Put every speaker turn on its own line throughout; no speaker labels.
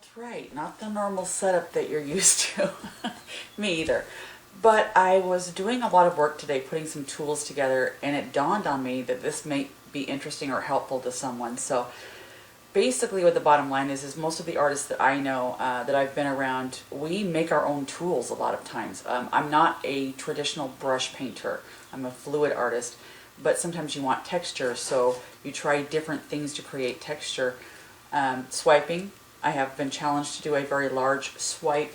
That's right, not the normal setup that you're used to. Me either. But I was doing a lot of work today putting some tools together, and it dawned on me that this may be interesting or helpful to someone. So basically what the bottom line is most of the artists that I know, that I've been around, we make our own tools a lot of times. I'm not a traditional brush painter. I'm a fluid artist, but sometimes you want texture, so you try different things to create texture. Swiping, I have been challenged to do a very large swipe,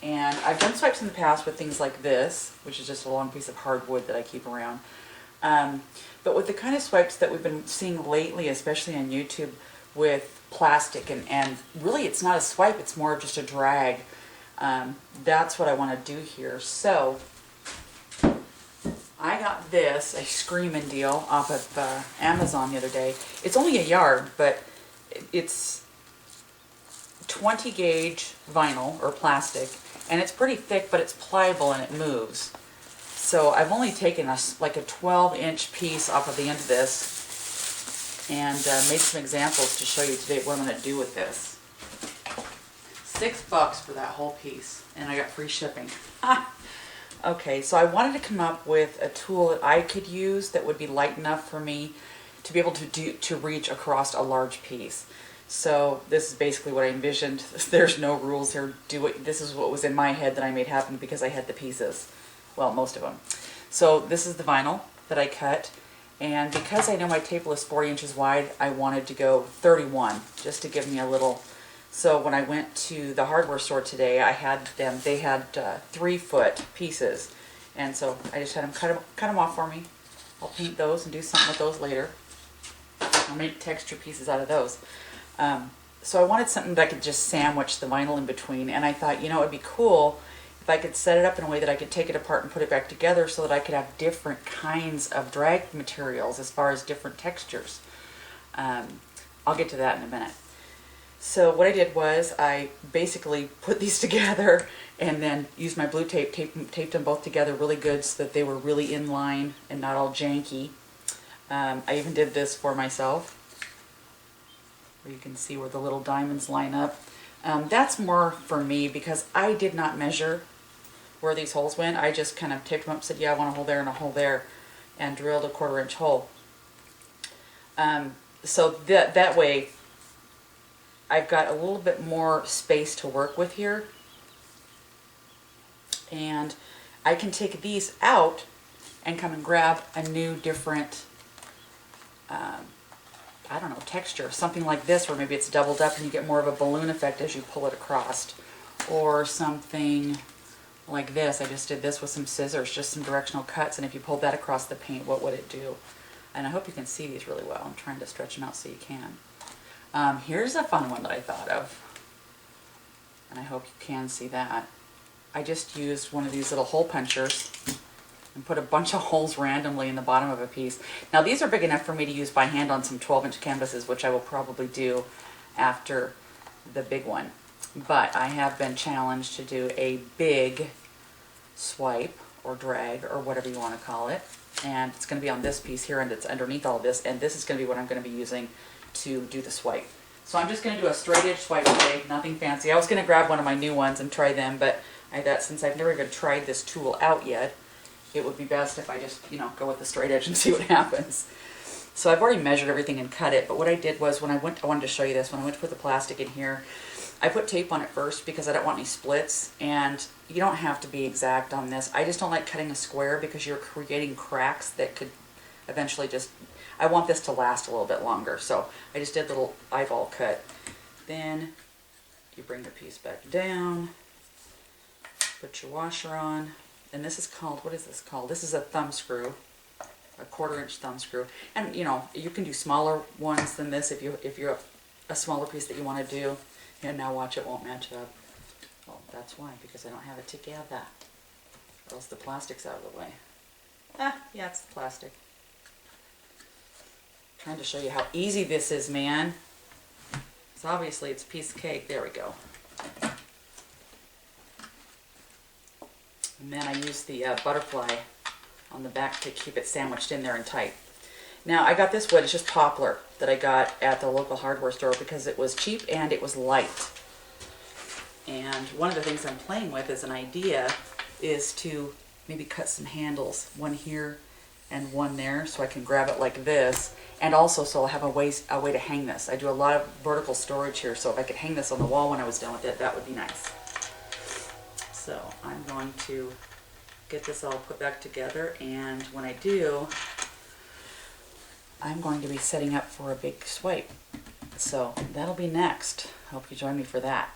and I've done swipes in the past with things like this, which is just a long piece of hardwood that I keep around. But with the kind of swipes that we've been seeing lately, especially on YouTube, with plastic, and really it's not a swipe, it's more of just a drag. That's what I want to do here. So I got this, a screaming deal off of Amazon the other day. It's only a yard, but it's 20 gauge vinyl or plastic, and it's pretty thick, but it's pliable and it moves. So I've only taken like a 12-inch piece off of the end of this and made some examples to show you today what I'm going to do with this. $6 for that whole piece, and I got free shipping. Okay, so I wanted to come up with a tool that I could use that would be light enough for me to be able to reach across a large piece. So this is basically what I envisioned. There's no rules here. This is what was in my head that I made happen because I had the pieces. Well, most of them. So this is the vinyl that I cut, and because I know my table is 40 inches wide, I wanted to go 31 just to give me a little. So when I went to the hardware store today, they had 3-foot pieces, and so I just had them cut them off for me. I'll paint those and do something with those later. I'll make texture pieces out of those. So I wanted something that I could just sandwich the vinyl in between, and I thought, you know, it would be cool if I could set it up in a way that I could take it apart and put it back together so that I could have different kinds of drag materials as far as different textures. I'll get to that in a minute. So what I did was I basically put these together and then used my blue tape, taped them both together really good so that they were really in line and not all janky. I even did this for myself, where you can see where the little diamonds line up. That's more for me because I did not measure where these holes went. I just kind of taped them up, said, yeah, I want a hole there and a hole there, and drilled a 1/4-inch hole. So that way I've got a little bit more space to work with here, and I can take these out and come and grab a new different I don't know, texture, something like this where maybe it's doubled up and you get more of a balloon effect as you pull it across, or something like this. I just did this with some scissors, just some directional cuts, and if you pulled that across the paint, what would it do? And I hope you can see these really well. I'm trying to stretch them out so you can. Here's a fun one that I thought of, and I hope you can see that. I just used one of these little hole punchers and put a bunch of holes randomly in the bottom of a piece. Now these are big enough for me to use by hand on some 12-inch canvases, which I will probably do after the big one. But I have been challenged to do a big swipe or drag or whatever you want to call it. And it's going to be on this piece here, and it's underneath all of this, and this is going to be what I'm going to be using to do the swipe. So I'm just going to do a straight edge swipe today, nothing fancy. I was going to grab one of my new ones and try them, but I thought since I've never even tried this tool out yet, it would be best if I just, you know, go with the straight edge and see what happens. So I've already measured everything and cut it, but what I did was I wanted to show you this, when I went to put the plastic in here, I put tape on it first because I don't want any splits, and you don't have to be exact on this. I just don't like cutting a square because you're creating cracks that could eventually just, I want this to last a little bit longer, so I just did a little eyeball cut. Then you bring the piece back down, put your washer on, and this is called, what is this called? This is a thumb screw, a 1/4-inch thumb screw. And you know, you can do smaller ones than this if you have a smaller piece that you want to do. And now watch, it won't match up. Well, that's why, because I don't have it together. Or else the plastic's out of the way. Yeah, it's the plastic. Trying to show you how easy this is, man. So obviously it's a piece of cake. There we go. And then I use the butterfly on the back to keep it sandwiched in there and tight. Now I got this wood, it's just poplar, that I got at the local hardware store because it was cheap and it was light. And one of the things I'm playing with as an idea is to maybe cut some handles, one here and one there, so I can grab it like this, and also so I'll have a way to hang this. I do a lot of vertical storage here, so if I could hang this on the wall when I was done with it, that would be nice. So I'm going to get this all put back together, and when I do, I'm going to be setting up for a big swipe. So that'll be next. Hope you join me for that.